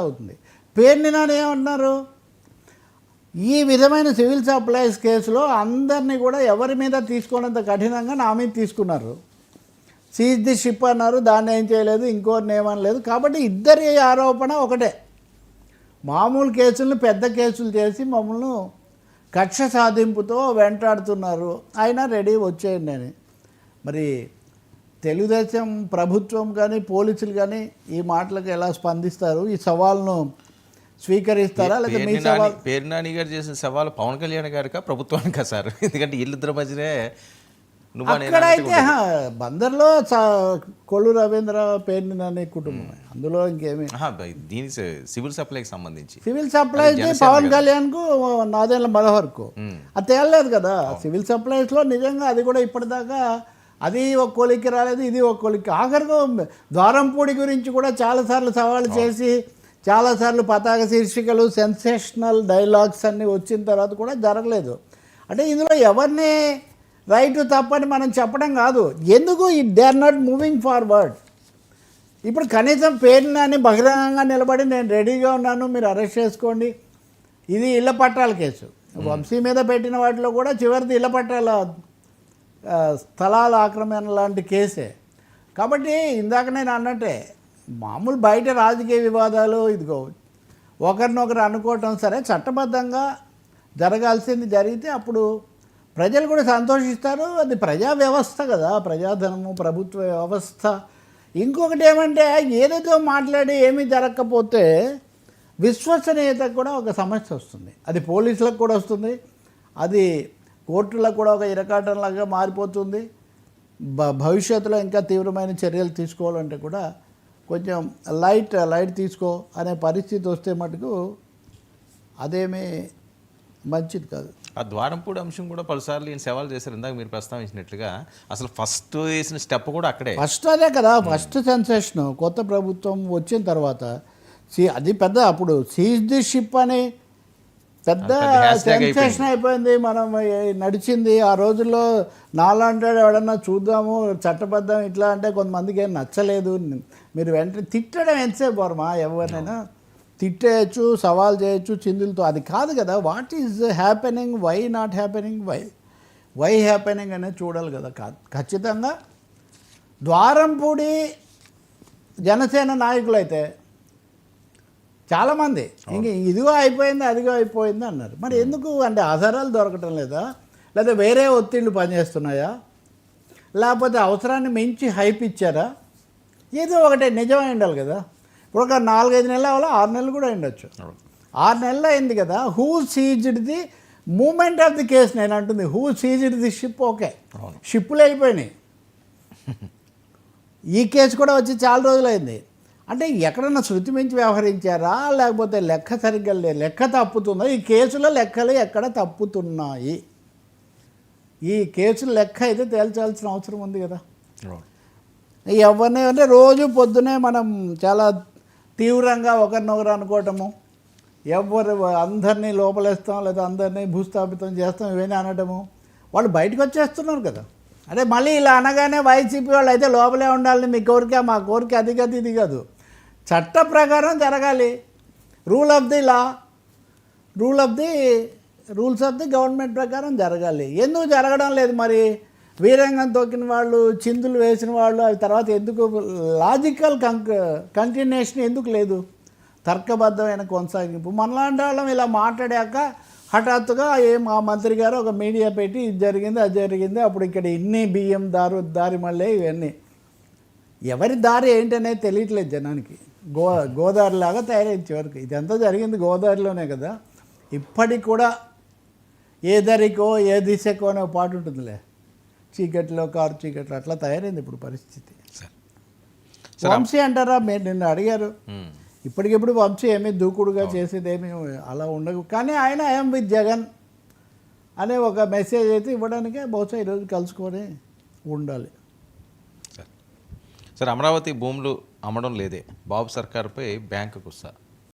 అవుతుంది. పేర్ని నాని ఏమన్నారు, ఈ విధమైన సివిల్ సప్లైస్ కేసులో అందరినీ కూడా ఎవరి మీద తీసుకోనంత కఠినంగా నా మీద తీసుకున్నారు. సీజ్ ది షిప్ అన్నారు, దాన్ని ఏం చేయలేదు, ఇంకోరిని ఏమనలేదు. కాబట్టి ఇద్దరి ఆరోపణ ఒకటే, మామూలు కేసులను పెద్ద కేసులు చేసి మమ్మల్ని కక్ష సాధింపుతో వెంటాడుతున్నారు, అయినా రెడీ వచ్చేయండి అని. మరి తెలుగుదేశం ప్రభుత్వం కానీ పోలీసులు కానీ ఈ మాటలకు ఎలా స్పందిస్తారు? ఈ సవాల్ను స్వీకరిస్తారా? లేదా మీ సవాల్ పేరు నాని గారు చేసిన సవాల్ పవన్ కళ్యాణ్ గారికా ప్రభుత్వానికా సార్? ఎందుకంటే వీళ్ళిద్దరి మధ్యనే అక్కడైతే బందర్లో కొల్లు రవీంద్ర పేర్ని నాని కుటుంబం, అందులో ఇంకేమి. దీని సివిల్ సప్లైకి సంబంధించి సివిల్ సప్లైస్ పవన్ కళ్యాణ్కు నాదేళ్ల మనోహర్కు అది తేలలేదు కదా. సివిల్ సప్లైస్లో నిజంగా అది కూడా ఇప్పటిదాకా అది ఒక కొలిక్కి రాలేదు, ఇది ఒక కొలిక్కి. ఆఖరిగా ద్వారంపూడి గురించి కూడా చాలాసార్లు సవాళ్ళు చేసి చాలాసార్లు పతాక శీర్షికలు సెన్సేషనల్ డైలాగ్స్ అన్నీ వచ్చిన తర్వాత కూడా జరగలేదు. అంటే ఇందులో ఎవరిని రైట్ తప్పని మనం చెప్పడం కాదు, ఎందుకు they are not moving forward. ఇప్పుడు కనీసం పేర్లని బహిరంగంగా నిలబడి నేను రెడీగా ఉన్నాను, మీరు అరెస్ట్ చేసుకోండి. ఇది ఇళ్ల పట్టాల కేసు, వంశీ మీద పెట్టిన వాటిలో కూడా చివరిది ఇళ్ల పట్టాల స్థలాల ఆక్రమణ లాంటి కేసే. కాబట్టి ఇందాక నేను అన్నట్టే మామూలు బయట రాజకీయ వివాదాలు ఇదిగో ఒకరినొకరు అనుకోవటం సరే, చట్టబద్ధంగా జరగాల్సింది జరిగితే అప్పుడు ప్రజలు కూడా సంతోషిస్తారు. అది ప్రజా వ్యవస్థ కదా, ప్రజాధనము ప్రభుత్వ వ్యవస్థ. ఇంకొకటి ఏమంటే ఏదేదో మాట్లాడి ఏమీ జరగకపోతే విశ్వసనీయతకు కూడా ఒక సమస్య వస్తుంది. అది పోలీసులకు కూడా వస్తుంది, అది కోర్టులకు కూడా ఒక ఇరకాటంలాగా మారిపోతుంది. భవిష్యత్తులో ఇంకా తీవ్రమైన చర్యలు తీసుకోవాలంటే కూడా కొంచెం లైట్ తీసుకో అనే పరిస్థితి వస్తే మటుకు అదేమీ మంచిది కాదు. ఆ ద్వారంపూడి అంశం కూడా పలుసార్లు ఈయన సవాల్ చేశారు. ఇందాక మీరు ప్రస్తావించినట్లుగా అసలు ఫస్ట్ వేసిన స్టెప్ కూడా అక్కడే. ఫస్ట్ అదే కదా, ఫస్ట్ సెన్సేషన్ కొత్త ప్రభుత్వం వచ్చిన తర్వాత అది పెద్ద, అప్పుడు సీజ్ ది షిప్ అని పెద్ద సెన్సేషన్ అయిపోయింది. మనం నడిచింది ఆ రోజుల్లో. నాలంటాడు ఎవడన్నా చూద్దాము చట్టబద్ధం ఇట్లా అంటే కొంతమందికి ఏం నచ్చలేదు. మీరు వెంటనే తిట్టడం ఎంతసేపు వర్మ, ఎవరినైనా తిట్టేయచ్చు, సవాల్ చేయొచ్చు చిందులతో. అది కాదు కదా. What is happening, why not happening, why happening అనేది చూడాలి కదా. ఖచ్చితంగా ద్వారంపూడి జనసేన నాయకులైతే చాలామంది ఇంక ఇదిగో అయిపోయింది అదిగో అయిపోయింది అన్నారు. మరి ఎందుకు అంటే ఆధారాలు దొరకటం లేదా, లేదా వేరే ఒత్తిళ్ళు పనిచేస్తున్నాయా, లేకపోతే అవసరాన్ని మించి హైప్ ఇచ్చారా? ఏదో ఒకటే నిజమై ఉండాలి కదా. ఇప్పుడు ఒక 4-5 నెలలు అవ్వాలి, 6 నెలలు కూడా ఉండొచ్చు. 6 నెలలు అయింది కదా. Who seized the moment of the case నేను అంటుంది. Who seized the ship? Okay, షిప్పులు వెళ్ళిపోయినాయి. ఈ కేసు కూడా వచ్చి చాలా రోజులైంది. అంటే ఎక్కడన్నా శృతి మించి వ్యవహరించారా, లేకపోతే లెక్క సరిగ్గా లెక్క తప్పుతుందా? ఈ కేసులో లెక్కలు ఎక్కడ తప్పుతున్నాయి? ఈ కేసుల లెక్క అయితే తేల్చాల్సిన అవసరం ఉంది కదా. ఎవరిని అంటే రోజు పొద్దునే మనం చాలా తీవ్రంగా ఒకరినొకరు అనుకోవటము, అందరినీ లోపలేస్తాం లేదా అందరినీ భూస్థాపితం చేస్తాం ఇవన్నీ అనటము, వాళ్ళు బయటకు వచ్చేస్తున్నారు కదా. అంటే మళ్ళీ ఇలా అనగానే వైసీపీ వాళ్ళు అయితే లోపలే ఉండాలని మీ కోరిక, మా కోరిక అది కాదు ఇది కాదు. చట్ట ప్రకారం జరగాలి. రూల్స్ ఆఫ్ ది గవర్నమెంట్ ప్రకారం జరగాలి. ఎందుకు జరగడం లేదు మరి? వీరంగం తొక్కిన వాళ్ళు, చిందులు వేసిన వాళ్ళు, అవి తర్వాత ఎందుకు లాజికల్ కంటిన్యూషన్ ఎందుకు లేదు? తర్కబద్ధమైన కొనసాగింపు. మనలాంటి వాళ్ళం ఇలా మాట్లాడాక హఠాత్తుగా మా మంత్రి గారు ఒక మీడియా పెట్టి ఇది జరిగింది అది జరిగింది, అప్పుడు ఇక్కడ ఇన్ని బియ్యం దారి మళ్ళీ ఇవన్నీ ఎవరి దారి ఏంటనేది తెలియట్లేదు జనానికి. గోదావరిలాగా తయారైంది చివరికి. ఇదంతా జరిగింది గోదావరిలోనే కదా. ఇప్పటికి కూడా ఏ దరికో ఏ దిశకో అనే పాట ఉంటుందిలే, చీకట్లో కారు చీకట్లో, అట్లా తయారైంది ఇప్పుడు పరిస్థితి. వంశీ అంటారా? మీరు నిన్ను అడిగారు. ఇప్పటికిప్పుడు వంశీ ఏమీ దూకుడుగా చేసేది ఏమీ అలా ఉండదు. కానీ ఆయన ఐఎమ్ విత్ జగన్ అనే ఒక మెసేజ్ అయితే ఇవ్వడానికే బహుశా ఈరోజు కలుసుకొని ఉండాలి. సార్, అమరావతి భూములు అమ్మడం లేదే, బాబు సర్కార్పై బ్యాంకు గుస్సా.